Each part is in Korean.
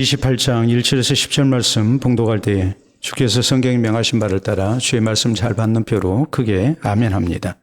28장 1절에서 10절 말씀 봉독할 때에 주께서 성경에 명하신 바를 따라 주의 말씀 잘 받는 표로 크게 아멘합니다.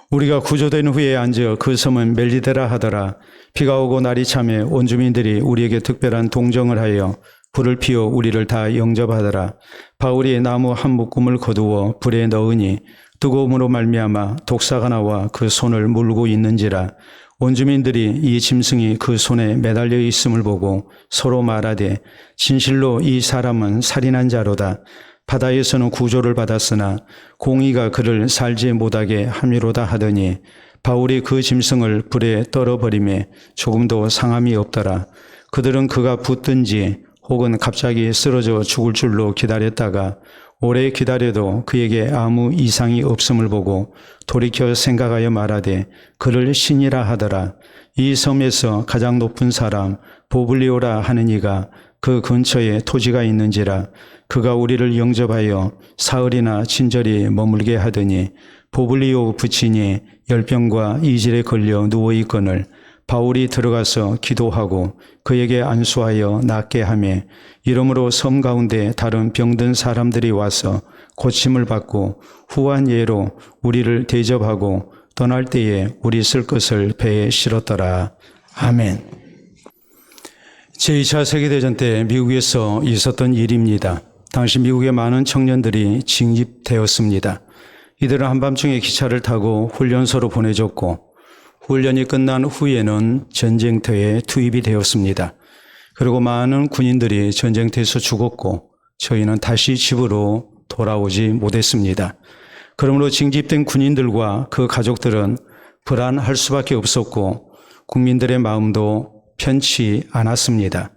우리가 구조된 후에 앉아 그 섬은 멜리데라 하더라. 비가 오고 날이 차매 온 주민들이 우리에게 특별한 동정을 하여 불을 피워 우리를 다 영접하더라. 바울이 나무 한 묶음을 거두어 불에 넣으니 뜨거움으로 말미암아 독사가 나와 그 손을 물고 있는지라. 온 주민들이 이 짐승이 그 손에 매달려 있음을 보고 서로 말하되 진실로 이 사람은 살인한 자로다. 바다에서는 구조를 받았으나 공의가 그를 살지 못하게 함이로다 하더니 바울이 그 짐승을 불에 떨어버리매 조금도 상함이 없더라. 그들은 그가 붙든지 혹은 갑자기 쓰러져 죽을 줄로 기다렸다가 오래 기다려도 그에게 아무 이상이 없음을 보고 돌이켜 생각하여 말하되 그를 신이라 하더라. 이 섬에서 가장 높은 사람 보블리오라 하는 이가 그 근처에 토지가 있는지라. 그가 우리를 영접하여 사흘이나 친절히 머물게 하더니 보블리오 부친이 열병과 이질에 걸려 누워있거늘 바울이 들어가서 기도하고 그에게 안수하여 낫게 하매 이러므로 섬 가운데 다른 병든 사람들이 와서 고침을 받고 후한 예로 우리를 대접하고 떠날 때에 우리 쓸 것을 배에 실었더라. 아멘. 제2차 세계대전 때 미국에서 있었던 일입니다. 당시 미국의 많은 청년들이 징집되었습니다. 이들은 한밤중에 기차를 타고 훈련소로 보내졌고 훈련이 끝난 후에는 전쟁터에 투입이 되었습니다. 그리고 많은 군인들이 전쟁터에서 죽었고 저희는 다시 집으로 돌아오지 못했습니다. 그러므로 징집된 군인들과 그 가족들은 불안할 수밖에 없었고 국민들의 마음도 편치 않았습니다.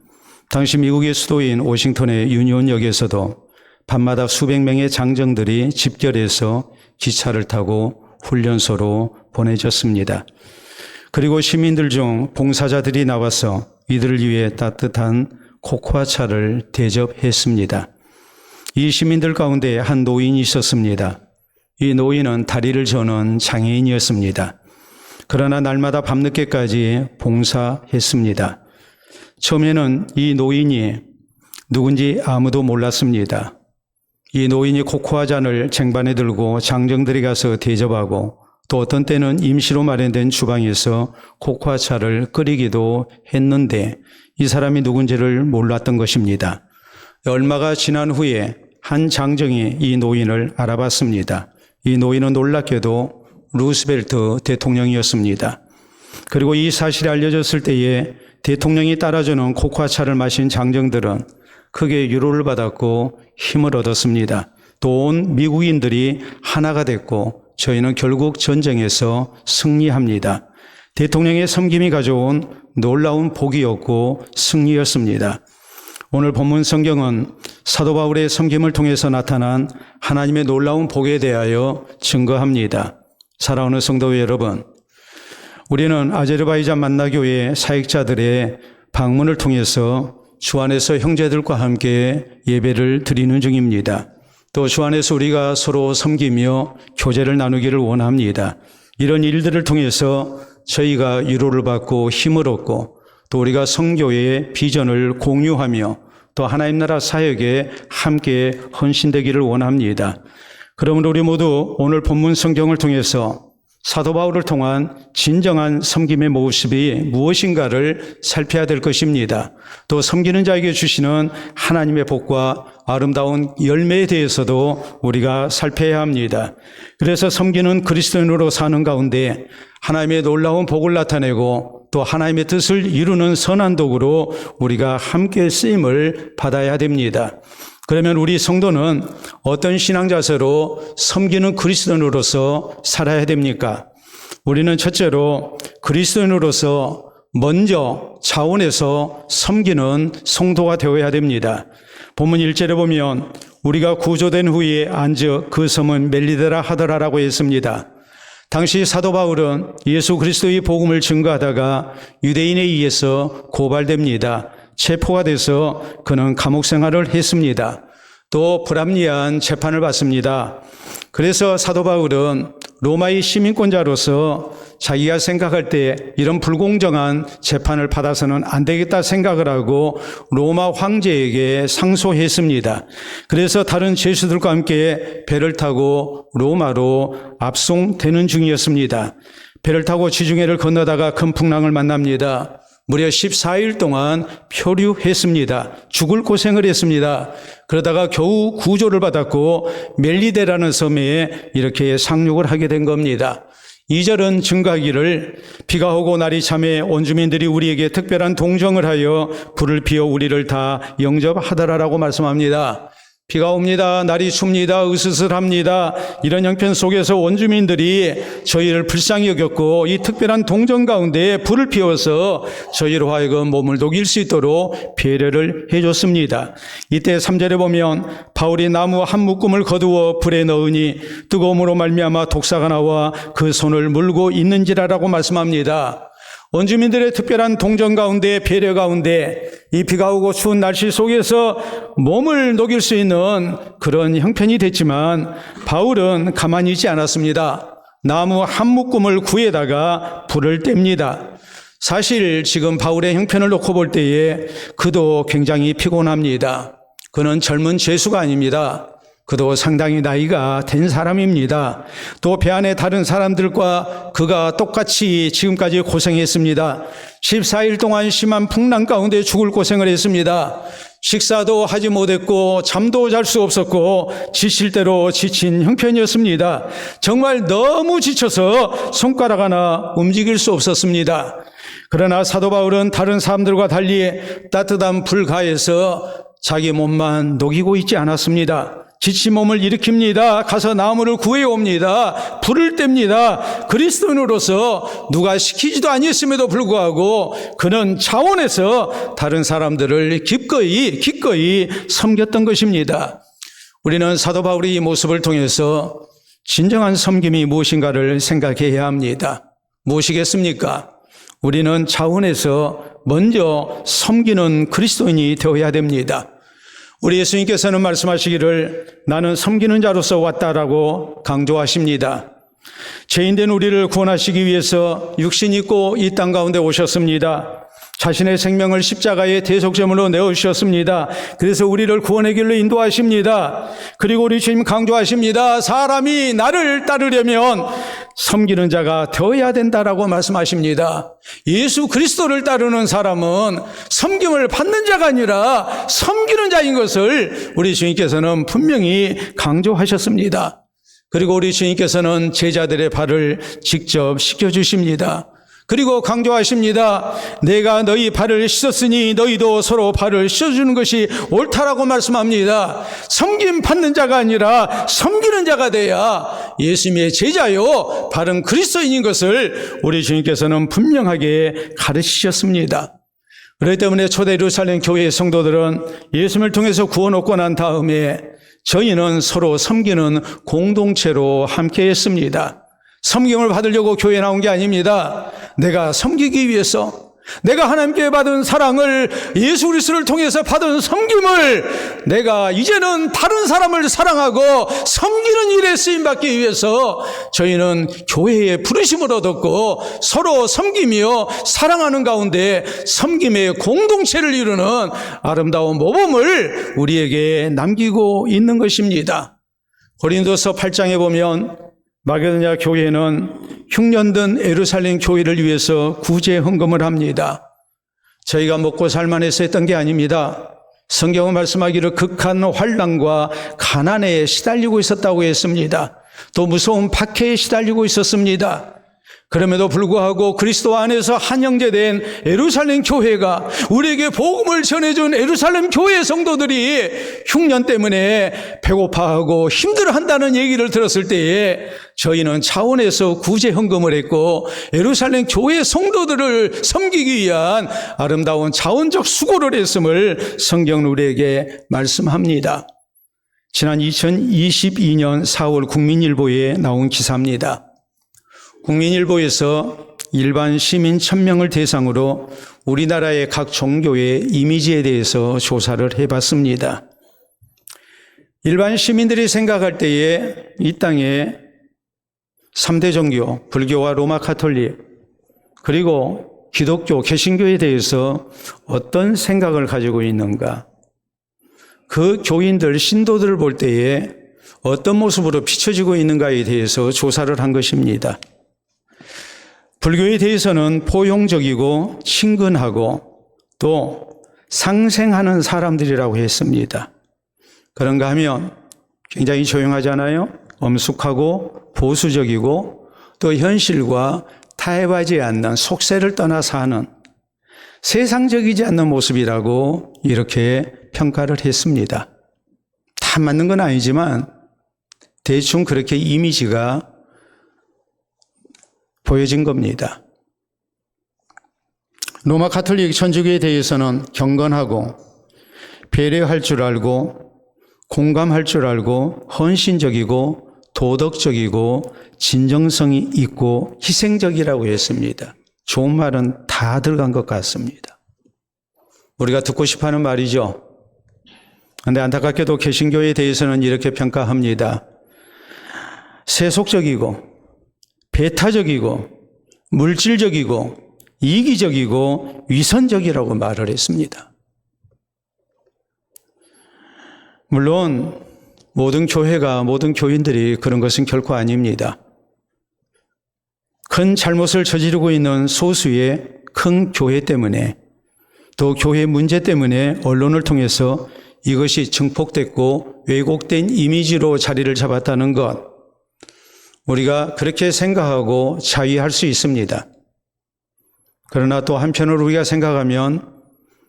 당시 미국의 수도인 워싱턴의 유니온역에서도 밤마다 수백 명의 장정들이 집결해서 기차를 타고 훈련소로 보내졌습니다. 그리고 시민들 중 봉사자들이 나와서 이들을 위해 따뜻한 코코아차를 대접했습니다. 이 시민들 가운데 한 노인이 있었습니다. 이 노인은 다리를 저는 장애인이었습니다. 그러나 날마다 밤늦게까지 봉사했습니다. 처음에는 이 노인이 누군지 아무도 몰랐습니다. 이 노인이 코코아 잔을 쟁반에 들고 장정들이 가서 대접하고 또 어떤 때는 임시로 마련된 주방에서 코코아차를 끓이기도 했는데 이 사람이 누군지를 몰랐던 것입니다. 얼마가 지난 후에 한 장정이 이 노인을 알아봤습니다. 이 노인은 놀랍게도 루스벨트 대통령이었습니다. 그리고 이 사실이 알려졌을 때에 대통령이 따라주는 코코아차를 마신 장정들은 크게 위로를 받았고 힘을 얻었습니다. 또 온 미국인들이 하나가 됐고 저희는 결국 전쟁에서 승리합니다. 대통령의 섬김이 가져온 놀라운 복이었고 승리였습니다. 오늘 본문 성경은 사도 바울의 섬김을 통해서 나타난 하나님의 놀라운 복에 대하여 증거합니다. 사랑하는 성도 여러분, 우리는 아제르바이잔 만나교회 사역자들의 방문을 통해서 주 안에서 형제들과 함께 예배를 드리는 중입니다. 또 주 안에서 우리가 서로 섬기며 교제를 나누기를 원합니다. 이런 일들을 통해서 저희가 위로를 받고 힘을 얻고 또 우리가 성교회의 비전을 공유하며 또 하나님 나라 사역에 함께 헌신되기를 원합니다. 그러므로 우리 모두 오늘 본문 성경을 통해서 사도 바울을 통한 진정한 섬김의 모습이 무엇인가를 살펴야 될 것입니다. 또 섬기는 자에게 주시는 하나님의 복과 아름다운 열매에 대해서도 우리가 살펴야 합니다. 그래서 섬기는 그리스도인으로 사는 가운데 하나님의 놀라운 복을 나타내고 또 하나님의 뜻을 이루는 선한 도구로 우리가 함께 쓰임을 받아야 됩니다. 그러면 우리 성도는 어떤 신앙 자세로 섬기는 그리스도인으로서 살아야 됩니까? 우리는 첫째로 그리스도인으로서 먼저 자원에서 섬기는 성도가 되어야 됩니다. 본문 1절에 보면 우리가 구조된 후에 앉아 그 섬은 멜리데라 하더라라고 했습니다. 당시 사도 바울은 예수 그리스도의 복음을 증거하다가 유대인에 의해서 고발됩니다. 체포가 돼서 그는 감옥 생활을 했습니다. 또 불합리한 재판을 받습니다. 그래서 사도 바울은 로마의 시민권자로서 자기가 생각할 때 이런 불공정한 재판을 받아서는 안 되겠다 생각을 하고 로마 황제에게 상소했습니다. 그래서 다른 죄수들과 함께 배를 타고 로마로 압송되는 중이었습니다. 배를 타고 지중해를 건너다가 큰 풍랑을 만납니다. 무려 14일 동안 표류했습니다. 죽을 고생을 했습니다. 그러다가 겨우 구조를 받았고 멜리데라는 섬에 이렇게 상륙을 하게 된 겁니다. 2절은 증가하기를 비가 오고 날이 참에 온 주민들이 우리에게 특별한 동정을 하여 불을 피워 우리를 다 영접하더라라고 말씀합니다. 비가 옵니다. 날이 춥니다. 으스스합니다. 이런 형편 속에서 원주민들이 저희를 불쌍히 여겼고 이 특별한 동정 가운데 불을 피워서 저희로 하여금 몸을 녹일 수 있도록 배려를 해줬습니다. 이때 3절에 보면 바울이 나무 한 묶음을 거두어 불에 넣으니 뜨거움으로 말미암아 독사가 나와 그 손을 물고 있는지라라고 말씀합니다. 원주민들의 특별한 동정 가운데 배려 가운데 이 비가 오고 추운 날씨 속에서 몸을 녹일 수 있는 그런 형편이 됐지만 바울은 가만히 있지 않았습니다. 나무 한 묶음을 구에다가 불을 뗍니다. 사실 지금 바울의 형편을 놓고 볼 때에 그도 굉장히 피곤합니다. 그는 젊은 죄수가 아닙니다. 그도 상당히 나이가 된 사람입니다. 또 배 안에 다른 사람들과 그가 똑같이 지금까지 고생했습니다. 14일 동안 심한 풍랑 가운데 죽을 고생을 했습니다. 식사도 하지 못했고 잠도 잘 수 없었고 지칠 대로 지친 형편이었습니다. 정말 너무 지쳐서 손가락 하나 움직일 수 없었습니다. 그러나 사도 바울은 다른 사람들과 달리 따뜻한 불가에서 자기 몸만 녹이고 있지 않았습니다. 지친 몸을 일으킵니다. 가서 나무를 구해옵니다. 불을 뗍니다. 그리스도인으로서 누가 시키지도 아니했음에도 불구하고 그는 차원에서 다른 사람들을 기꺼이 섬겼던 것입니다. 우리는 사도 바울의 이 모습을 통해서 진정한 섬김이 무엇인가를 생각해야 합니다. 무엇이겠습니까? 우리는 차원에서 먼저 섬기는 그리스도인이 되어야 됩니다. 우리 예수님께서는 말씀하시기를 나는 섬기는 자로서 왔다라고 강조하십니다. 죄인된 우리를 구원하시기 위해서 육신 입고 이 땅 가운데 오셨습니다. 자신의 생명을 십자가의 대속제물로 내어주셨습니다. 그래서 우리를 구원의 길로 인도하십니다. 그리고 우리 주님 강조하십니다. 사람이 나를 따르려면 섬기는 자가 되어야 된다라고 말씀하십니다. 예수 그리스도를 따르는 사람은 섬김을 받는 자가 아니라 섬기는 자인 것을 우리 주님께서는 분명히 강조하셨습니다. 그리고 우리 주님께서는 제자들의 발을 직접 씻겨주십니다. 그리고 강조하십니다. 내가 너희 발을 씻었으니 너희도 서로 발을 씻어주는 것이 옳다라고 말씀합니다. 섬김 받는 자가 아니라 섬기는 자가 돼야 예수님의 제자요 바른 그리스도인인 것을 우리 주님께서는 분명하게 가르치셨습니다. 그렇기 때문에 초대 예루살렘 교회의 성도들은 예수님을 통해서 구원 얻고 난 다음에 저희는 서로 섬기는 공동체로 함께 했습니다. 섬김을 받으려고 교회에 나온 게 아닙니다. 내가 섬기기 위해서 내가 하나님께 받은 사랑을 예수 그리스도를 통해서 받은 섬김을 내가 이제는 다른 사람을 사랑하고 섬기는 일에 쓰임받기 위해서 저희는 교회의 부르심을 얻었고 서로 섬기며 사랑하는 가운데 섬김의 공동체를 이루는 아름다운 모범을 우리에게 남기고 있는 것입니다. 고린도서 8장에 보면 마게도냐 교회는 흉년된 예루살렘 교회를 위해서 구제 헌금을 합니다. 저희가 먹고 살만해서 했던 게 아닙니다. 성경은 말씀하기를 극한 환난과 가난에 시달리고 있었다고 했습니다. 또 무서운 박해에 시달리고 있었습니다. 그럼에도 불구하고 그리스도 안에서 한 형제된 예루살렘 교회가 우리에게 복음을 전해준 예루살렘 교회 성도들이 흉년 때문에 배고파하고 힘들어한다는 얘기를 들었을 때에 저희는 차원에서 구제 헌금을 했고 예루살렘 교회 성도들을 섬기기 위한 아름다운 자원적 수고를 했음을 성경은 우리에게 말씀합니다. 지난 2022년 4월 국민일보에 나온 기사입니다. 국민일보에서 일반 시민 1000명을 대상으로 우리나라의 각 종교의 이미지에 대해서 조사를 해봤습니다. 일반 시민들이 생각할 때에 이 땅에 3대 종교, 불교와 로마 가톨릭, 그리고 기독교, 개신교에 대해서 어떤 생각을 가지고 있는가? 그 교인들, 신도들을 볼 때에 어떤 모습으로 비춰지고 있는가에 대해서 조사를 한 것입니다. 불교에 대해서는 포용적이고 친근하고 또 상생하는 사람들이라고 했습니다. 그런가 하면 굉장히 조용하잖아요. 엄숙하고 보수적이고 또 현실과 타협하지 않는, 속세를 떠나서 하는, 세상적이지 않는 모습이라고 이렇게 평가를 했습니다. 다 맞는 건 아니지만 대충 그렇게 이미지가 보여진 겁니다. 로마 가톨릭 천주교에 대해서는 경건하고 배려할 줄 알고 공감할 줄 알고 헌신적이고 도덕적이고 진정성이 있고 희생적이라고 했습니다. 좋은 말은 다 들어간 것 같습니다. 우리가 듣고 싶어하는 말이죠. 그런데 안타깝게도 개신교에 대해서는 이렇게 평가합니다. 세속적이고 배타적이고 물질적이고 이기적이고 위선적이라고 말을 했습니다. 물론 모든 교회가, 모든 교인들이 그런 것은 결코 아닙니다. 큰 잘못을 저지르고 있는 소수의 큰 교회 때문에, 또 교회 문제 때문에 언론을 통해서 이것이 증폭됐고 왜곡된 이미지로 자리를 잡았다는 것, 우리가 그렇게 생각하고 자위할 수 있습니다. 그러나 또 한편으로 우리가 생각하면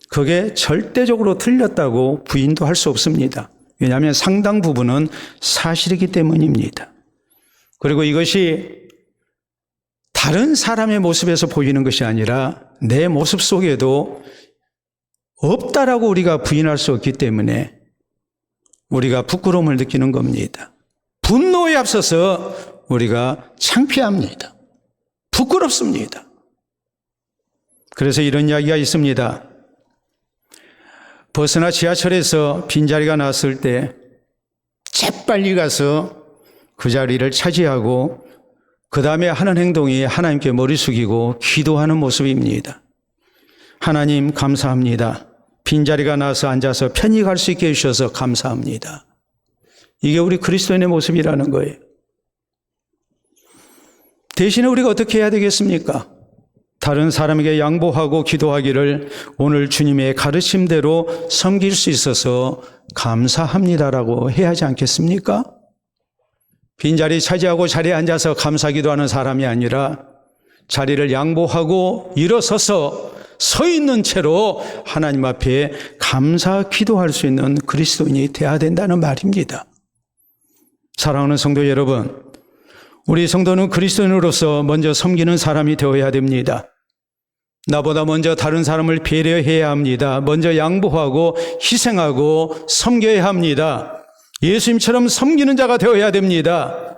그게 절대적으로 틀렸다고 부인도 할 수 없습니다. 왜냐하면 상당 부분은 사실이기 때문입니다. 그리고 이것이 다른 사람의 모습에서 보이는 것이 아니라 내 모습 속에도 없다라고 우리가 부인할 수 없기 때문에 우리가 부끄러움을 느끼는 겁니다. 분노에 앞서서 우리가 창피합니다. 부끄럽습니다. 그래서 이런 이야기가 있습니다. 버스나 지하철에서 빈자리가 났을 때 재빨리 가서 그 자리를 차지하고 그 다음에 하는 행동이 하나님께 머리 숙이고 기도하는 모습입니다. 하나님 감사합니다. 빈자리가 나서 앉아서 편히 갈 수 있게 해주셔서 감사합니다. 이게 우리 그리스도인의 모습이라는 거예요. 대신에 우리가 어떻게 해야 되겠습니까? 다른 사람에게 양보하고 기도하기를 오늘 주님의 가르침대로 섬길 수 있어서 감사합니다라고 해야 하지 않겠습니까? 빈자리 차지하고 자리에 앉아서 감사 기도하는 사람이 아니라 자리를 양보하고 일어서서 서 있는 채로 하나님 앞에 감사 기도할 수 있는 그리스도인이 되어야 된다는 말입니다. 사랑하는 성도 여러분, 우리 성도는 그리스도인으로서 먼저 섬기는 사람이 되어야 됩니다. 나보다 먼저 다른 사람을 배려해야 합니다. 먼저 양보하고 희생하고 섬겨야 합니다. 예수님처럼 섬기는 자가 되어야 됩니다.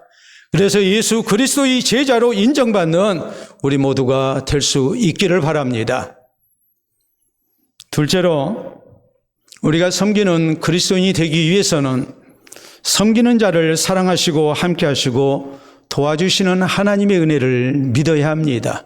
그래서 예수 그리스도의 제자로 인정받는 우리 모두가 될 수 있기를 바랍니다. 둘째로, 우리가 섬기는 그리스도인이 되기 위해서는 섬기는 자를 사랑하시고 함께 하시고 도와주시는 하나님의 은혜를 믿어야 합니다.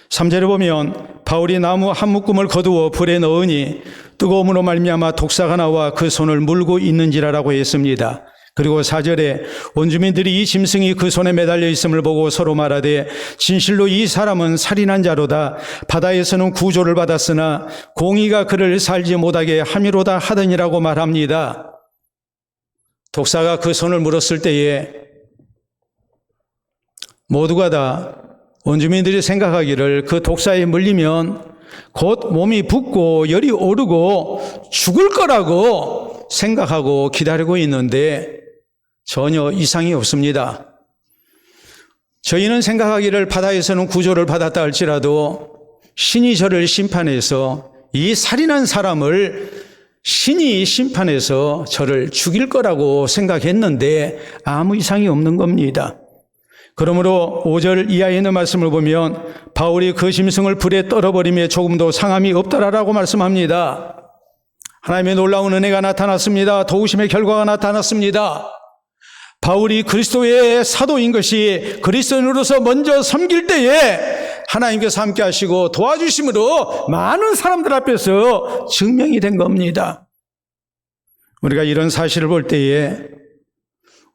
3절에 보면 바울이 나무 한 묶음을 거두어 불에 넣으니 뜨거움으로 말미암아 독사가 나와 그 손을 물고 있는지라라고 했습니다. 그리고 4절에 온 주민들이 이 짐승이 그 손에 매달려 있음을 보고 서로 말하되 진실로 이 사람은 살인한 자로다. 바다에서는 구조를 받았으나 공의가 그를 살지 못하게 함이로다 하더니라고 말합니다. 독사가 그 손을 물었을 때에 모두가 다 원주민들이 생각하기를 그 독사에 물리면 곧 몸이 붓고 열이 오르고 죽을 거라고 생각하고 기다리고 있는데 전혀 이상이 없습니다. 저희는 생각하기를 바다에서는 구조를 받았다 할지라도 신이 저를 심판해서 이 살인한 사람을 신이 심판해서 저를 죽일 거라고 생각했는데 아무 이상이 없는 겁니다. 그러므로 5절 이하에 있는 말씀을 보면 바울이 그 짐승을 불에 떨어버림에 조금도 상함이 없더라라고 말씀합니다. 하나님의 놀라운 은혜가 나타났습니다. 도우심의 결과가 나타났습니다. 바울이 그리스도의 사도인 것이 그리스도인으로서 먼저 섬길 때에 하나님께서 함께 하시고 도와주심으로 많은 사람들 앞에서 증명이 된 겁니다. 우리가 이런 사실을 볼 때에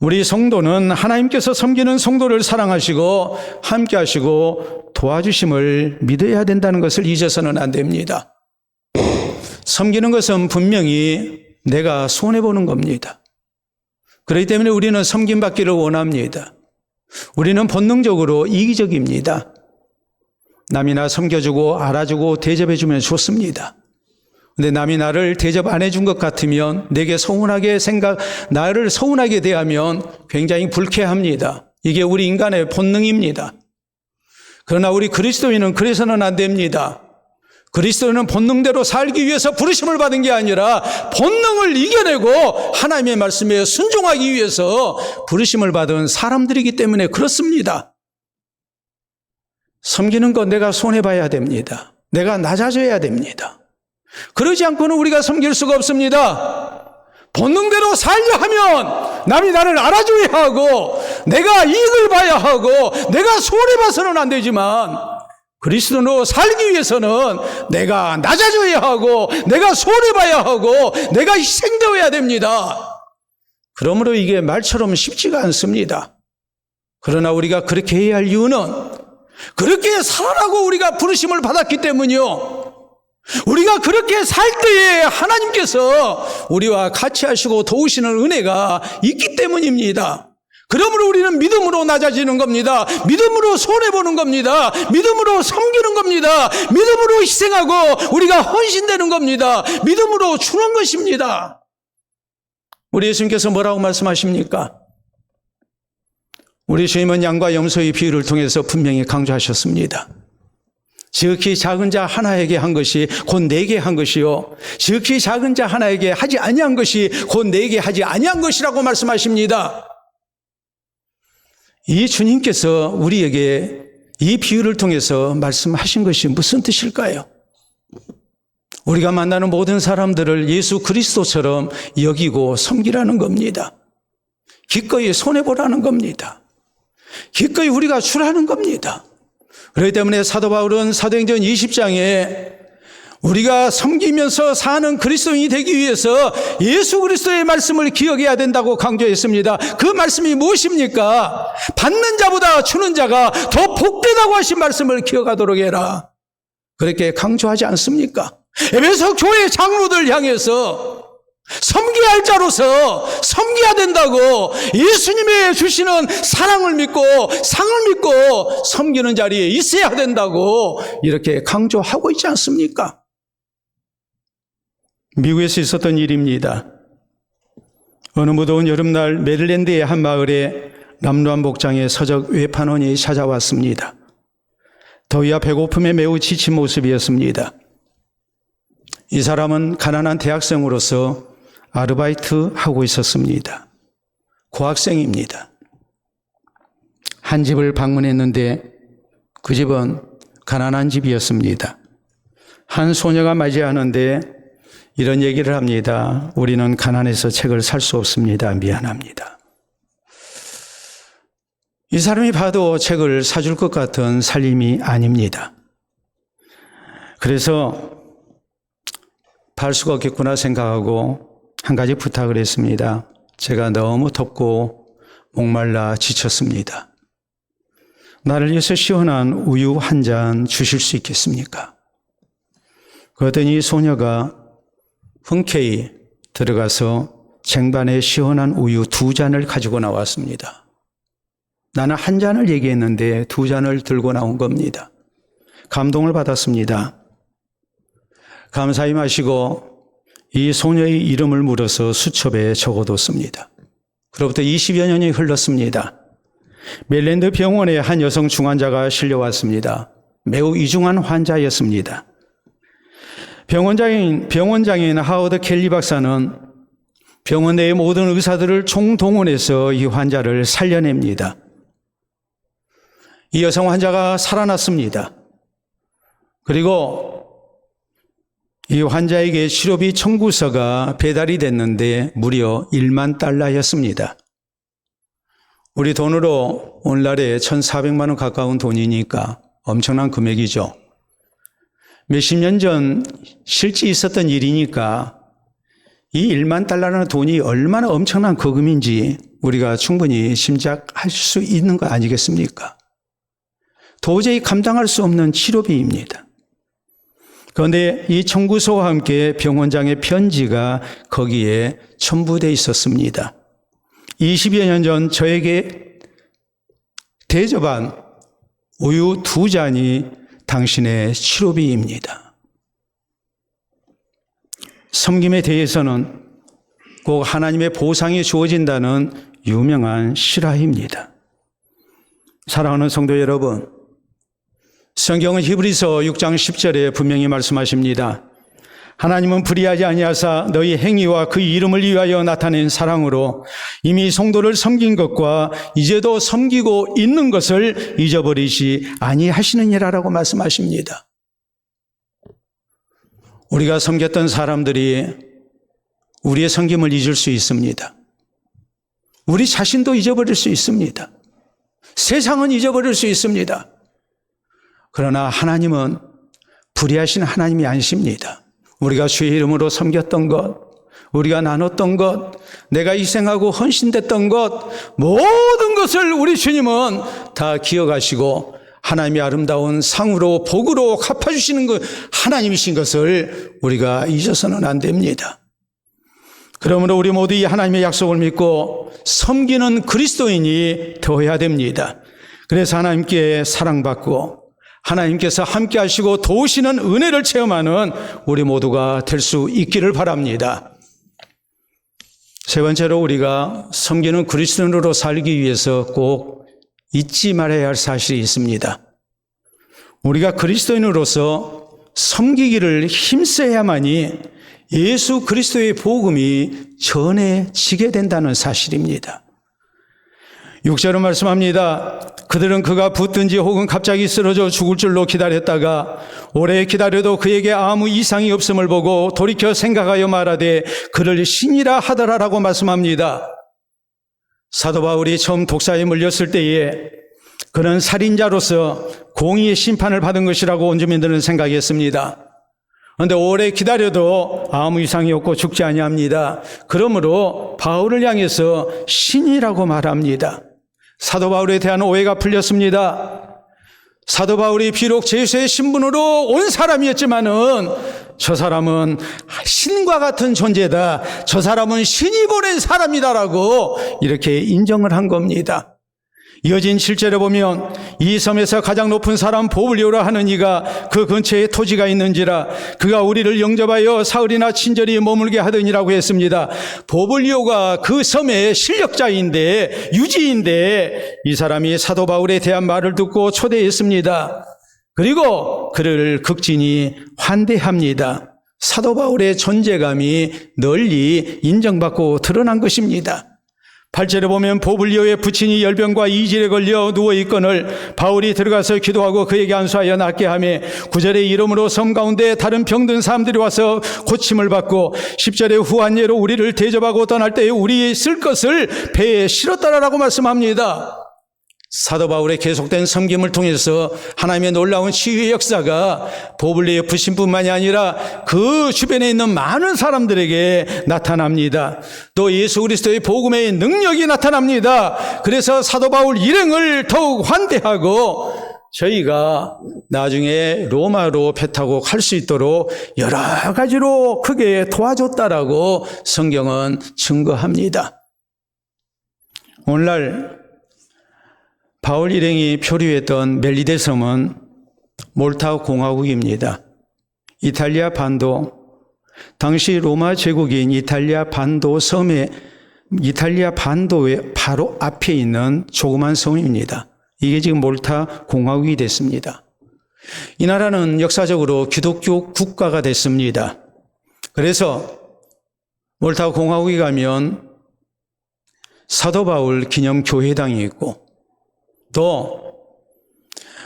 우리 성도는 하나님께서 섬기는 성도를 사랑하시고 함께 하시고 도와주심을 믿어야 된다는 것을 잊어서는 안 됩니다. 섬기는 것은 분명히 내가 손해보는 겁니다. 그렇기 때문에 우리는 섬김받기를 원합니다. 우리는 본능적으로 이기적입니다. 남이 나 섬겨주고 알아주고 대접해주면 좋습니다. 근데 남이 나를 대접 안 해준 것 같으면 내게 나를 서운하게 대하면 굉장히 불쾌합니다. 이게 우리 인간의 본능입니다. 그러나 우리 그리스도인은 그래서는 안 됩니다. 그리스도인은 본능대로 살기 위해서 부르심을 받은 게 아니라 본능을 이겨내고 하나님의 말씀에 순종하기 위해서 부르심을 받은 사람들이기 때문에 그렇습니다. 섬기는 것 내가 손해봐야 됩니다. 내가 낮아져야 됩니다. 그러지 않고는 우리가 섬길 수가 없습니다. 본능대로 살려 하면 남이 나를 알아줘야 하고 내가 이익을 봐야 하고 내가 손해봐서는 안 되지만 그리스도로 살기 위해서는 내가 낮아져야 하고 내가 손해봐야 하고 내가 희생되어야 됩니다. 그러므로 이게 말처럼 쉽지가 않습니다. 그러나 우리가 그렇게 해야 할 이유는 그렇게 살아라고 우리가 부르심을 받았기 때문이요. 우리가 그렇게 살 때에 하나님께서 우리와 같이 하시고 도우시는 은혜가 있기 때문입니다. 그러므로 우리는 믿음으로 낮아지는 겁니다. 믿음으로 손해보는 겁니다. 믿음으로 섬기는 겁니다. 믿음으로 희생하고 우리가 헌신되는 겁니다. 믿음으로 주는 것입니다. 우리 예수님께서 뭐라고 말씀하십니까? 우리 주님은 양과 염소의 비유를 통해서 분명히 강조하셨습니다. 지극히 작은 자 하나에게 한 것이 곧 내게 한 것이요 지극히 작은 자 하나에게 하지 아니한 것이 곧 내게 하지 아니한 것이라고 말씀하십니다. 이 주님께서 우리에게 이 비유를 통해서 말씀하신 것이 무슨 뜻일까요? 우리가 만나는 모든 사람들을 예수 그리스도처럼 여기고 섬기라는 겁니다. 기꺼이 손해보라는 겁니다. 기꺼이 우리가 주라는 겁니다. 그렇기 때문에 사도 바울은 사도행전 20장에 우리가 섬기면서 사는 그리스도인이 되기 위해서 예수 그리스도의 말씀을 기억해야 된다고 강조했습니다. 그 말씀이 무엇입니까? 받는 자보다 주는 자가 더 복되다고 하신 말씀을 기억하도록 해라. 그렇게 강조하지 않습니까? 에베소 교회 장로들 향해서 섬겨야 할 자로서 섬겨야 된다고 예수님의 주시는 사랑을 믿고 상을 믿고 섬기는 자리에 있어야 된다고 이렇게 강조하고 있지 않습니까? 미국에서 있었던 일입니다. 어느 무더운 여름날 메릴랜드의 한 마을에 남루한 복장의 서적 외판원이 찾아왔습니다. 더위와 배고픔에 매우 지친 모습이었습니다. 이 사람은 가난한 대학생으로서 아르바이트 하고 있었습니다. 고학생입니다. 한 집을 방문했는데 그 집은 가난한 집이었습니다. 한 소녀가 맞이하는데 이런 얘기를 합니다. 우리는 가난해서 책을 살 수 없습니다. 미안합니다. 이 사람이 봐도 책을 사줄 것 같은 살림이 아닙니다. 그래서 발 수가 없겠구나 생각하고 한 가지 부탁을 했습니다. 제가 너무 덥고 목말라 지쳤습니다. 나를 위해서 시원한 우유 한 잔 주실 수 있겠습니까? 그랬더니 소녀가 흔쾌히 들어가서 쟁반에 시원한 우유 2잔을 가지고 나왔습니다. 나는 한 잔을 얘기했는데 2잔을 들고 나온 겁니다. 감동을 받았습니다. 감사히 마시고 이 소녀의 이름을 물어서 수첩에 적어뒀습니다. 그로부터 20여 년이 흘렀습니다. 멜랜드 병원에 한 여성 중환자가 실려왔습니다. 매우 이중한 환자였습니다. 병원장인 하워드 켈리 박사는 병원 내의 모든 의사들을 총동원해서 이 환자를 살려냅니다. 이 여성 환자가 살아났습니다. 그리고 이 환자에게 치료비 청구서가 배달이 됐는데 무려 $10,000,000였습니다. 우리 돈으로 오늘날에 1,400만 원 가까운 돈이니까 엄청난 금액이죠. 몇십 년 전 실제 있었던 일이니까 이 1만 달러라는 돈이 얼마나 엄청난 거금인지 우리가 충분히 짐작할 수 있는 거 아니겠습니까? 도저히 감당할 수 없는 치료비입니다. 그런데 이 청구서와 함께 병원장의 편지가 거기에 첨부되어 있었습니다. 20여 년 전 저에게 대접한 우유 2잔이 당신의 치료비입니다. 섬김에 대해서는 꼭 하나님의 보상이 주어진다는 유명한 실화입니다. 사랑하는 성도 여러분, 성경은 히브리서 6장 10절에 분명히 말씀하십니다. 하나님은 불의하지 아니하사 너희 행위와 그 이름을 위하여 나타낸 사랑으로 이미 성도를 섬긴 것과 이제도 섬기고 있는 것을 잊어버리지 아니하시느니라라고 말씀하십니다. 우리가 섬겼던 사람들이 우리의 섬김을 잊을 수 있습니다. 우리 자신도 잊어버릴 수 있습니다. 세상은 잊어버릴 수 있습니다. 그러나 하나님은 불의하신 하나님이 아니십니다. 우리가 주의 이름으로 섬겼던 것, 우리가 나눴던 것, 내가 희생하고 헌신됐던 것, 모든 것을 우리 주님은 다 기억하시고 하나님의 아름다운 상으로 복으로 갚아주시는 것, 하나님이신 것을 우리가 잊어서는 안 됩니다. 그러므로 우리 모두 이 하나님의 약속을 믿고 섬기는 그리스도인이 되어야 됩니다. 그래서 하나님께 사랑받고 하나님께서 함께 하시고 도우시는 은혜를 체험하는 우리 모두가 될 수 있기를 바랍니다. 세 번째로 우리가 섬기는 그리스도인으로 살기 위해서 꼭 잊지 말아야 할 사실이 있습니다. 우리가 그리스도인으로서 섬기기를 힘써야만이 예수 그리스도의 복음이 전해지게 된다는 사실입니다. 6절은 말씀합니다. 그들은 그가 붙든지 혹은 갑자기 쓰러져 죽을 줄로 기다렸다가 오래 기다려도 그에게 아무 이상이 없음을 보고 돌이켜 생각하여 말하되 그를 신이라 하더라라고 말씀합니다. 사도 바울이 처음 독사에 물렸을 때에 그는 살인자로서 공의의 심판을 받은 것이라고 원주민들은 생각했습니다. 그런데 오래 기다려도 아무 이상이 없고 죽지 아니합니다. 그러므로 바울을 향해서 신이라고 말합니다. 사도 바울에 대한 오해가 풀렸습니다. 사도 바울이 비록 예수의 신분으로 온 사람이었지만은 저 사람은 신과 같은 존재다. 저 사람은 신이 보낸 사람이다라고 이렇게 인정을 한 겁니다. 이어진 7절에 보면 이 섬에서 가장 높은 사람 보블리오라 하는 이가 그 근처에 토지가 있는지라 그가 우리를 영접하여 사흘이나 친절히 머물게 하더니라고 했습니다. 보블리오가 그 섬의 실력자인데 유지인데 이 사람이 사도 바울에 대한 말을 듣고 초대했습니다. 그리고 그를 극진히 환대합니다. 사도 바울의 존재감이 널리 인정받고 드러난 것입니다. 8절에 보면 보블리오의 부친이 열병과 이질에 걸려 누워있거늘 바울이 들어가서 기도하고 그에게 안수하여 낫게 하며 9절에 이름으로 섬 가운데 다른 병든 사람들이 와서 고침을 받고 10절에 후한 예로 우리를 대접하고 떠날 때에 우리 쓸 것을 배에 실었다라고 말씀합니다. 사도 바울의 계속된 섬김을 통해서 하나님의 놀라운 치유의 역사가 보블리오의 부신뿐만이 아니라 그 주변에 있는 많은 사람들에게 나타납니다. 또 예수 그리스도의 복음의 능력이 나타납니다. 그래서 사도 바울 일행을 더욱 환대하고 저희가 나중에 로마로 배 타고 갈 수 있도록 여러 가지로 크게 도와줬다라고 성경은 증거합니다. 오늘날 바울 일행이 표류했던 멜리데 섬은 몰타 공화국입니다. 이탈리아 반도, 당시 로마 제국인 이탈리아 반도 섬의 이탈리아 반도의 바로 앞에 있는 조그만 섬입니다. 이게 지금 몰타 공화국이 됐습니다. 이 나라는 역사적으로 기독교 국가가 됐습니다. 그래서 몰타 공화국에 가면 사도 바울 기념 교회당이 있고 또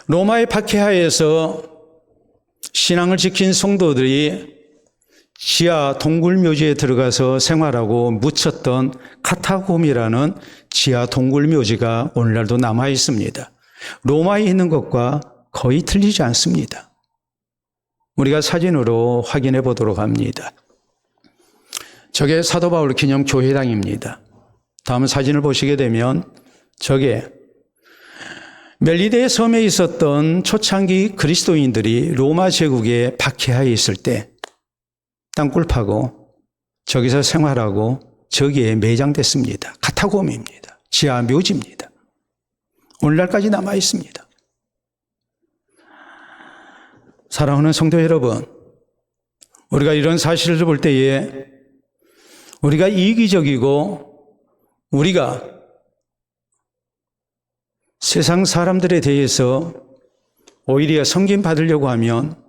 로마의 박해하에서 신앙을 지킨 성도들이 지하 동굴묘지에 들어가서 생활하고 묻혔던 카타콤이라는 지하 동굴묘지가 오늘날도 남아 있습니다. 로마에 있는 것과 거의 틀리지 않습니다. 우리가 사진으로 확인해 보도록 합니다. 저게 사도 바울 기념 교회당입니다. 다음 사진을 보시게 되면 저게 멜리데 섬에 있었던 초창기 그리스도인들이 로마 제국에 박해하에 있을 때 땅굴 파고 저기서 생활하고 저기에 매장됐습니다. 카타콤입니다. 지하 묘지입니다. 오늘날까지 남아 있습니다. 사랑하는 성도 여러분, 우리가 이런 사실을 볼 때에 우리가 이기적이고 우리가 세상 사람들에 대해서 오히려 섬김받으려고 하면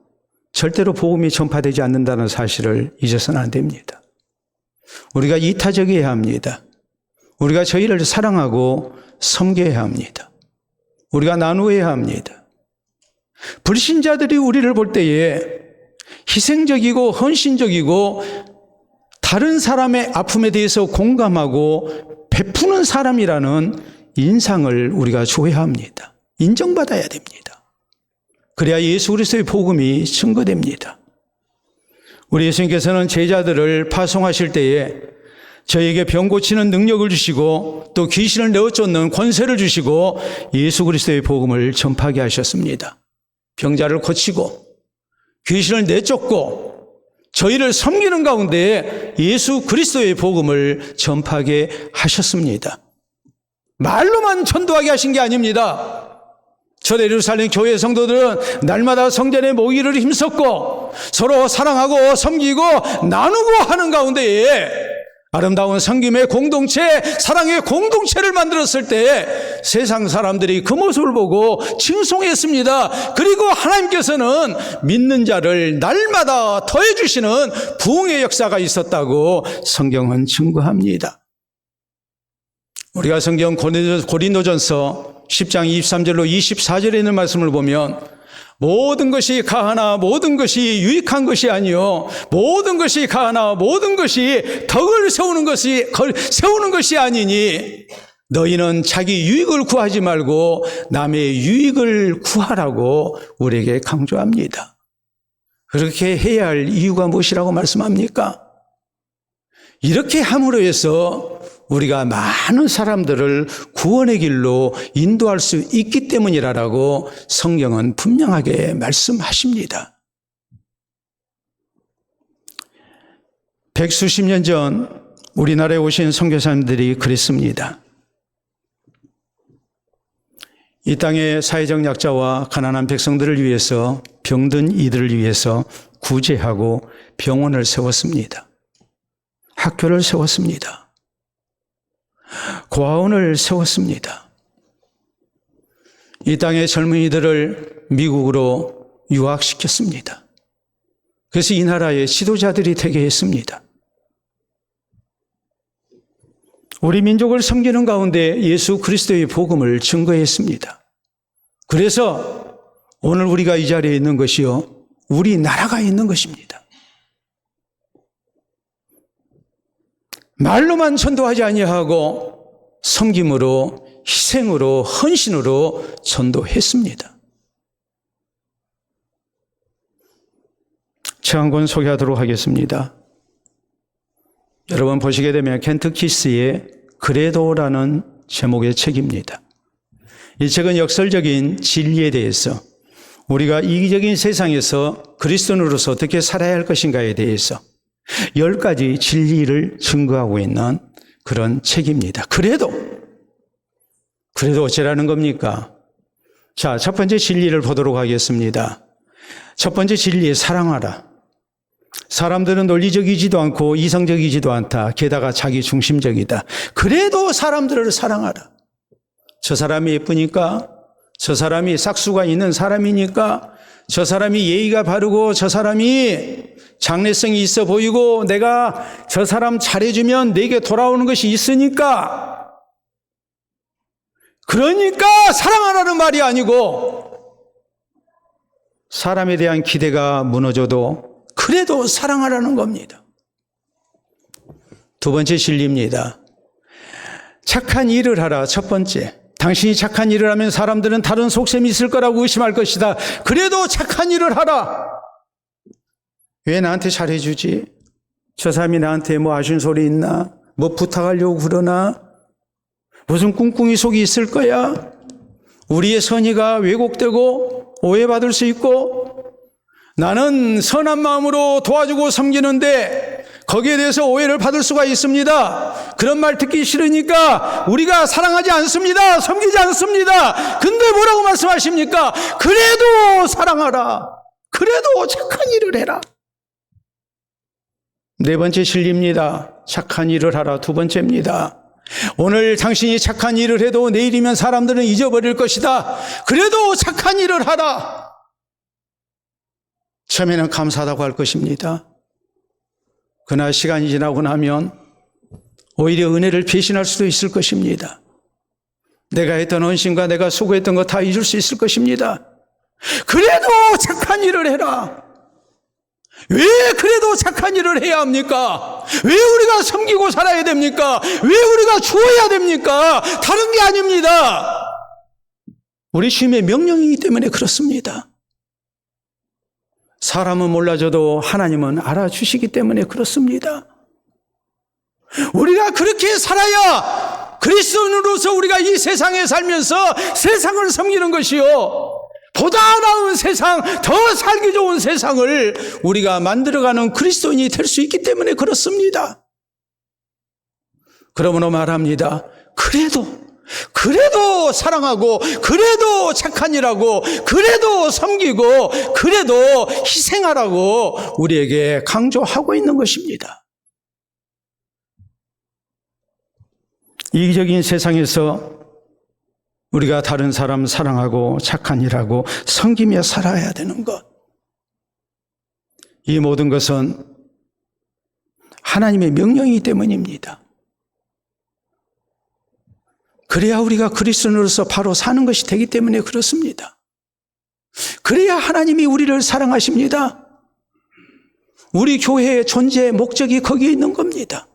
절대로 복음이 전파되지 않는다는 사실을 잊어서는 안 됩니다. 우리가 이타적이어야 합니다. 우리가 저희를 사랑하고 섬겨야 합니다. 우리가 나누어야 합니다. 불신자들이 우리를 볼 때에 희생적이고 헌신적이고 다른 사람의 아픔에 대해서 공감하고 베푸는 사람이라는 인상을 우리가 줘야 합니다. 인정받아야 됩니다. 그래야 예수 그리스도의 복음이 증거됩니다. 우리 예수님께서는 제자들을 파송하실 때에 저에게 병 고치는 능력을 주시고 또 귀신을 내어쫓는 권세를 주시고 예수 그리스도의 복음을 전파하게 하셨습니다. 병자를 고치고 귀신을 내쫓고 저희를 섬기는 가운데 예수 그리스도의 복음을 전파하게 하셨습니다. 말로만 전도하게 하신 게 아닙니다. 초대 예루살렘 교회 성도들은 날마다 성전에 모이기를 힘썼고 서로 사랑하고 섬기고 나누고 하는 가운데에 아름다운 섬김의 공동체, 사랑의 공동체를 만들었을 때 세상 사람들이 그 모습을 보고 칭송했습니다. 그리고 하나님께서는 믿는 자를 날마다 더해주시는 부흥의 역사가 있었다고 성경은 증거합니다. 우리가 성경 고린도전서 10장 23절로 24절에 있는 말씀을 보면 모든 것이 가하나 모든 것이 유익한 것이 아니요 모든 것이 가하나 모든 것이 덕을 세우는 것이 아니니 너희는 자기 유익을 구하지 말고 남의 유익을 구하라고 우리에게 강조합니다. 그렇게 해야 할 이유가 무엇이라고 말씀합니까? 이렇게 함으로 해서 우리가 많은 사람들을 구원의 길로 인도할 수 있기 때문이라고 성경은 분명하게 말씀하십니다. 백수십 년 전 우리나라에 오신 선교사님들이 그랬습니다. 이 땅의 사회적 약자와 가난한 백성들을 위해서 병든 이들을 위해서 구제하고 병원을 세웠습니다. 학교를 세웠습니다. 고아원을 세웠습니다. 이 땅의 젊은이들을 미국으로 유학시켰습니다. 그래서 이 나라의 지도자들이 되게 했습니다. 우리 민족을 섬기는 가운데 예수 그리스도의 복음을 증거했습니다. 그래서 오늘 우리가 이 자리에 있는 것이요, 우리나라가 있는 것입니다. 말로만 전도하지 아니하고 섬김으로, 희생으로, 헌신으로 전도했습니다. 책 한 권 소개하도록 하겠습니다. 여러분 보시게 되면 켄트키스의 그래도라는 제목의 책입니다. 이 책은 역설적인 진리에 대해서 우리가 이기적인 세상에서 그리스도인으로서 어떻게 살아야 할 것인가에 대해서 10가지 진리를 증거하고 있는 그런 책입니다. 그래도 어쩌라는 겁니까? 자, 첫 번째 진리를 보도록 하겠습니다. 첫 번째 진리, 사랑하라. 사람들은 논리적이지도 않고 이성적이지도 않다. 게다가 자기 중심적이다. 그래도 사람들을 사랑하라. 저 사람이 예쁘니까, 저 사람이 싹수가 있는 사람이니까, 저 사람이 예의가 바르고, 저 사람이 장래성이 있어 보이고, 내가 저 사람 잘해주면 내게 돌아오는 것이 있으니까, 그러니까 사랑하라는 말이 아니고, 사람에 대한 기대가 무너져도 그래도 사랑하라는 겁니다. 두 번째 진리입니다. 착한 일을 하라. 첫 번째, 당신이 착한 일을 하면 사람들은 다른 속셈이 있을 거라고 의심할 것이다. 그래도 착한 일을 하라. 왜 나한테 잘해주지? 저 사람이 나한테 뭐 아쉬운 소리 있나? 뭐 부탁하려고 그러나? 무슨 꿍꿍이 속이 있을 거야? 우리의 선의가 왜곡되고 오해받을 수 있고, 나는 선한 마음으로 도와주고 섬기는데 거기에 대해서 오해를 받을 수가 있습니다. 그런 말 듣기 싫으니까 우리가 사랑하지 않습니다. 섬기지 않습니다. 근데 뭐라고 말씀하십니까? 그래도 사랑하라. 그래도 착한 일을 해라. 네 번째 진리입니다. 착한 일을 하라. 두 번째입니다. 오늘 당신이 착한 일을 해도 내일이면 사람들은 잊어버릴 것이다. 그래도 착한 일을 하라. 처음에는 감사하다고 할 것입니다. 그러나 시간이 지나고 나면 오히려 은혜를 배신할 수도 있을 것입니다. 내가 했던 헌신과 내가 수고했던 거 다 잊을 수 있을 것입니다. 그래도 착한 일을 해라. 왜 그래도 착한 일을 해야 합니까? 왜 우리가 섬기고 살아야 됩니까? 왜 우리가 주어야 됩니까? 다른 게 아닙니다. 우리 주님의 명령이기 때문에 그렇습니다. 사람은 몰라줘도 하나님은 알아주시기 때문에 그렇습니다. 우리가 그렇게 살아야 그리스도인으로서 우리가 이 세상에 살면서 세상을 섬기는 것이요, 보다 나은 세상, 더 살기 좋은 세상을 우리가 만들어가는 그리스도인이 될 수 있기 때문에 그렇습니다. 그러므로 말합니다. 그래도 사랑하고, 그래도 착한 일하고, 그래도 섬기고, 그래도 희생하라고 우리에게 강조하고 있는 것입니다. 이기적인 세상에서 우리가 다른 사람 사랑하고 착한 일하고 섬기며 살아야 되는 것, 이 모든 것은 하나님의 명령이기 때문입니다. 그래야 우리가 그리스도인으로서 바로 사는 것이 되기 때문에 그렇습니다. 그래야 하나님이 우리를 사랑하십니다. 우리 교회의 존재의 목적이 거기에 있는 겁니다.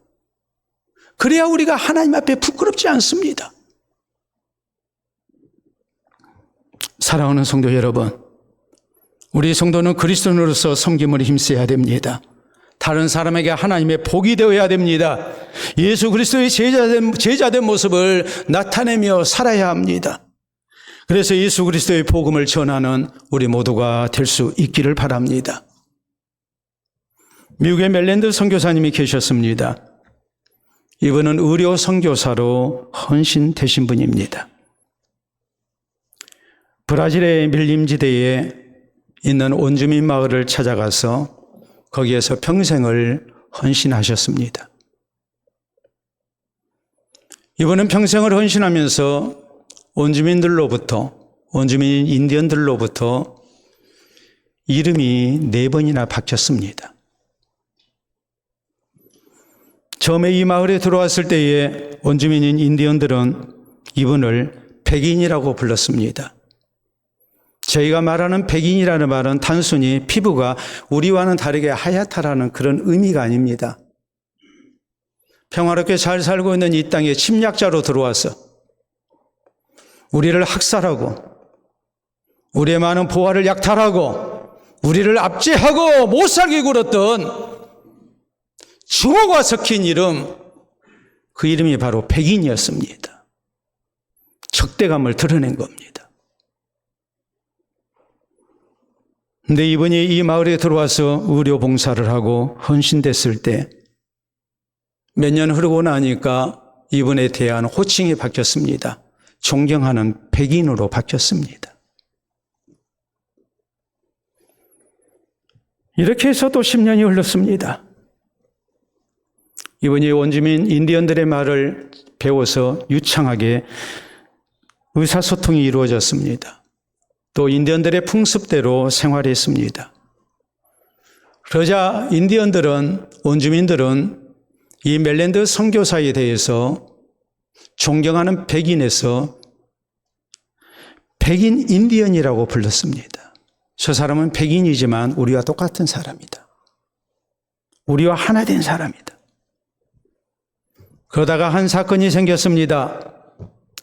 그래야 우리가 하나님 앞에 부끄럽지 않습니다. 사랑하는 성도 여러분, 우리 성도는 그리스도인으로서 섬김을 힘써야 됩니다. 다른 사람에게 하나님의 복이 되어야 됩니다. 예수 그리스도의 제자된 모습을 나타내며 살아야 합니다. 그래서 예수 그리스도의 복음을 전하는 우리 모두가 될 수 있기를 바랍니다. 미국의 멜랜드 선교사님이 계셨습니다. 이분은 의료 선교사로 헌신되신 분입니다. 브라질의 밀림지대에 있는 원주민 마을을 찾아가서 거기에서 평생을 헌신하셨습니다. 이분은 평생을 헌신하면서 원주민 인디언들로부터 이름이 4번이나 바뀌었습니다. 처음에 이 마을에 들어왔을 때에 원주민인 인디언들은 이분을 백인이라고 불렀습니다. 저희가 말하는 백인이라는 말은 단순히 피부가 우리와는 다르게 하얗다라는 그런 의미가 아닙니다. 평화롭게 잘 살고 있는 이 땅에 침략자로 들어와서 우리를 학살하고 우리의 많은 보화를 약탈하고 우리를 압제하고 못살게 굴었던 증오가 섞인 이름, 그 이름이 바로 백인이었습니다. 적대감을 드러낸 겁니다. 근데 이분이 이 마을에 들어와서 의료 봉사를 하고 헌신됐을 때 몇 년 흐르고 나니까 이분에 대한 호칭이 바뀌었습니다. 존경하는 백인으로 바뀌었습니다. 이렇게 해서 또 10년이 흘렀습니다. 이분이 원주민 인디언들의 말을 배워서 유창하게 의사소통이 이루어졌습니다. 또 인디언들의 풍습대로 생활했습니다. 그러자 원주민들은 이 멜랜드 선교사에 대해서 존경하는 백인에서 백인 인디언이라고 불렀습니다. 저 사람은 백인이지만 우리와 똑같은 사람이다. 우리와 하나 된 사람이다. 그러다가 한 사건이 생겼습니다.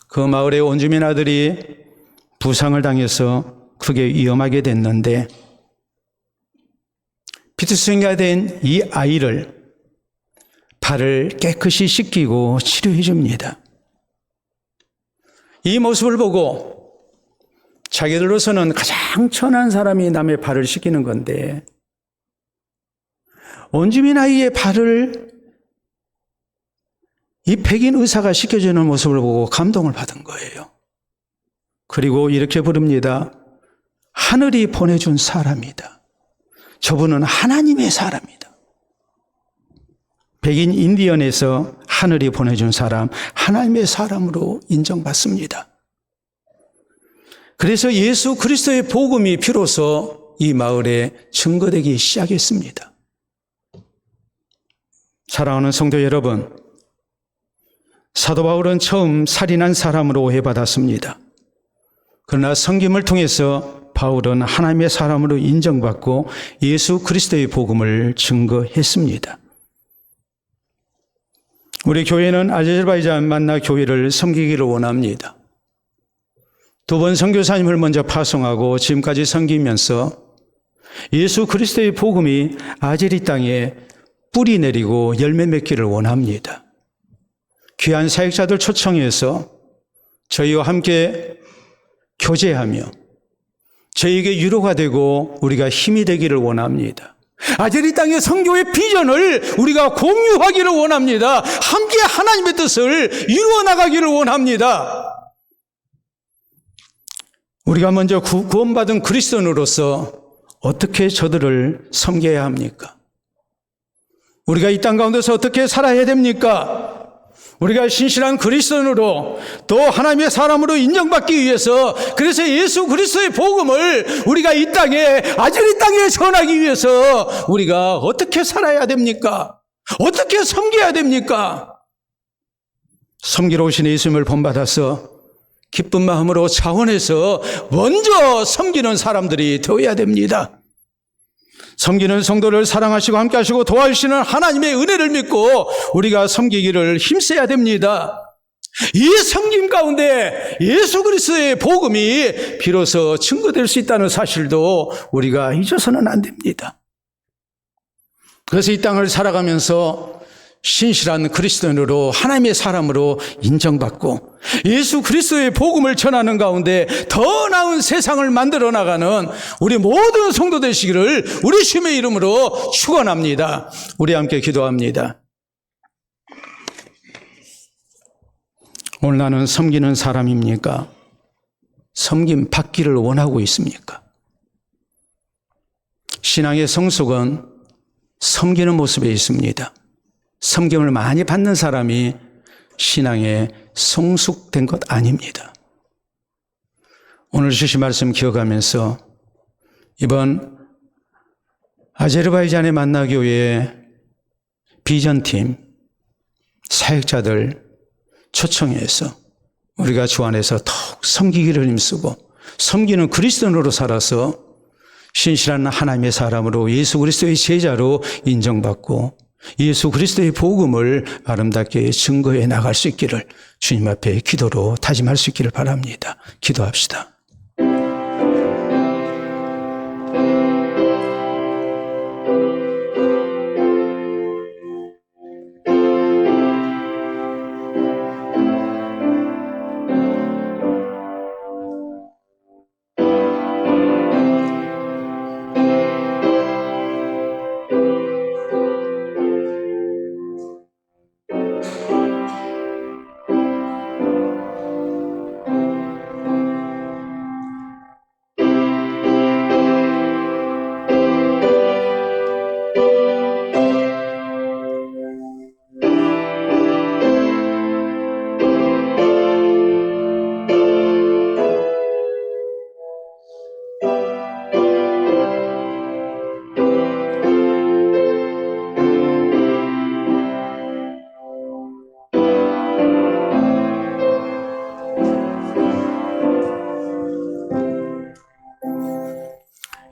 그 마을의 원주민 아들이 부상을 당해서 크게 위험하게 됐는데 피투성이가 된 이 아이를 발을 깨끗이 씻기고 치료해 줍니다. 이 모습을 보고 자기들로서는 가장 천한 사람이 남의 발을 씻기는 건데 원주민 아이의 발을 이 백인 의사가 씻겨주는 모습을 보고 감동을 받은 거예요. 그리고 이렇게 부릅니다. 하늘이 보내준 사람이다. 저분은 하나님의 사람이다. 백인 인디언에서 하늘이 보내준 사람, 하나님의 사람으로 인정받습니다. 그래서 예수 그리스도의 복음이 비로소 이 마을에 증거되기 시작했습니다. 사랑하는 성도 여러분, 사도 바울은 처음 살인한 사람으로 오해받았습니다. 그러나 성김을 통해서 바울은 하나님의 사람으로 인정받고 예수 그리스도의 복음을 증거했습니다. 우리 교회는 아제르바이잔 만나 교회를 섬기기를 원합니다. 두 번 선교사님을 먼저 파송하고 지금까지 섬기면서 예수 그리스도의 복음이 아제리 땅에 뿌리 내리고 열매 맺기를 원합니다. 귀한 사역자들 초청해서 저희와 함께 교제하며 저희에게 위로가 되고 우리가 힘이 되기를 원합니다. 아제리 땅의 선교의 비전을 우리가 공유하기를 원합니다. 함께 하나님의 뜻을 이루어 나가기를 원합니다. 우리가 먼저 구원받은 그리스도인으로서 어떻게 저들을 섬겨야 합니까? 우리가 이 땅 가운데서 어떻게 살아야 됩니까? 우리가 신실한 그리스도인으로 또 하나님의 사람으로 인정받기 위해서 그래서 예수 그리스도의 복음을 우리가 이 땅에 아제리 땅에 전하기 위해서 우리가 어떻게 살아야 됩니까? 어떻게 섬겨야 됩니까? 섬기러 오신 예수님을 본받아서 기쁜 마음으로 차원에서 먼저 섬기는 사람들이 되어야 됩니다. 섬기는 성도를 사랑하시고 함께하시고 도와주시는 하나님의 은혜를 믿고 우리가 섬기기를 힘써야 됩니다. 이 섬김 가운데 예수 그리스도의 복음이 비로소 증거될 수 있다는 사실도 우리가 잊어서는 안 됩니다. 그래서 이 땅을 살아가면서 신실한 그리스도인으로 하나님의 사람으로 인정받고 예수 그리스도의 복음을 전하는 가운데 더 나은 세상을 만들어 나가는 우리 모든 성도 되시기를 우리 주님의 이름으로 축원합니다. 우리 함께 기도합니다. 오늘 나는 섬기는 사람입니까? 섬김 받기를 원하고 있습니까? 신앙의 성숙은 섬기는 모습에 있습니다. 섬김을 많이 받는 사람이 신앙에 성숙된 것 아닙니다. 오늘 주신 말씀 기억하면서 이번 아제르바이잔의 만나교회의 비전팀 사역자들 초청해서 우리가 주 안에서 더욱 섬기기를 힘쓰고 섬기는 그리스도인으로 살아서 신실한 하나님의 사람으로 예수 그리스도의 제자로 인정받고 예수 그리스도의 복음을 아름답게 증거해 나갈 수 있기를 주님 앞에 기도로 다짐할 수 있기를 바랍니다. 기도합시다.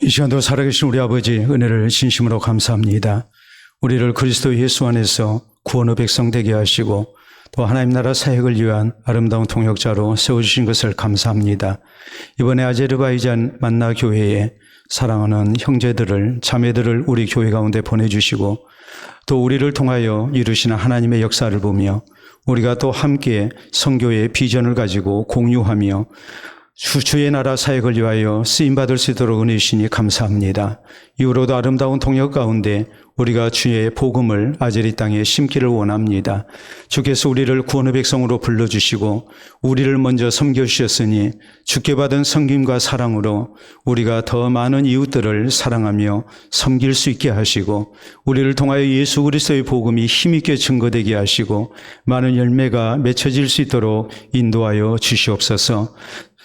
이 시간도 살아계신 우리 아버지 은혜를 진심으로 감사합니다. 우리를 그리스도 예수 안에서 구원의 백성 되게 하시고 또 하나님 나라 사역을 위한 아름다운 통역자로 세워주신 것을 감사합니다. 이번에 아제르바이잔 만나 교회에 사랑하는 형제들을, 자매들을 우리 교회 가운데 보내주시고 또 우리를 통하여 이루시는 하나님의 역사를 보며 우리가 또 함께 선교의 비전을 가지고 공유하며 주의 나라 사역을 위하여 쓰임받을 수 있도록 은혜 주시니 감사합니다. 이후로도 아름다운 통역 가운데 우리가 주의 복음을 아제리 땅에 심기를 원합니다. 주께서 우리를 구원의 백성으로 불러주시고 우리를 먼저 섬겨주셨으니 주께 받은 섬김과 사랑으로 우리가 더 많은 이웃들을 사랑하며 섬길 수 있게 하시고 우리를 통하여 예수 그리스도의 복음이 힘있게 증거되게 하시고 많은 열매가 맺혀질 수 있도록 인도하여 주시옵소서.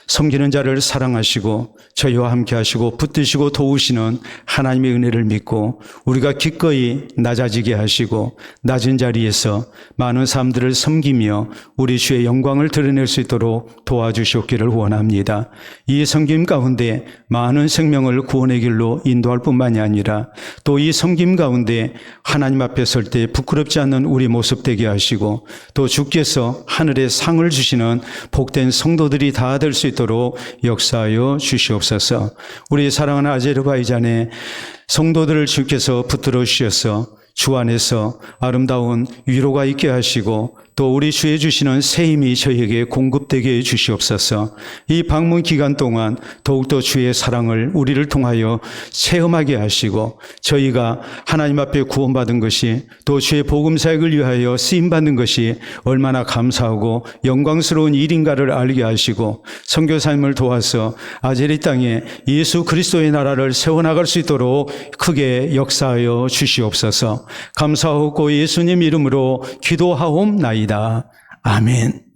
섬기는 자를 사랑하시고 저희와 함께 하시고 붙드시고 도우시는 하나님의 은혜를 믿고 우리가 기꺼이 낮아지게 하시고 낮은 자리에서 많은 사람들을 섬기며 우리 주의 영광을 드러낼 수 있도록 도와주시옵기를 원합니다. 이 섬김 가운데 많은 생명을 구원의 길로 인도할 뿐만이 아니라 또 이 섬김 가운데 하나님 앞에 설 때 부끄럽지 않는 우리 모습 되게 하시고 또 주께서 하늘에 상을 주시는 복된 성도들이 다 될 수 있도록 역사하여 주시옵소서. 우리 사랑하는 아제르바이잔의 성도들을 주께서 붙들어 주셔서 주 안에서 아름다운 위로가 있게 하시고 또 우리 주에 주시는 새 힘이 저희에게 공급되게 해 주시옵소서. 이 방문 기간 동안 더욱더 주의 사랑을 우리를 통하여 체험하게 하시고 저희가 하나님 앞에 구원받은 것이 또 주의 복음 사역을 위하여 쓰임받는 것이 얼마나 감사하고 영광스러운 일인가를 알게 하시고 선교사님을 도와서 아제리 땅에 예수 그리스도의 나라를 세워나갈 수 있도록 크게 역사하여 주시옵소서. 감사하고 예수님 이름으로 기도하옵나이다. 아멘.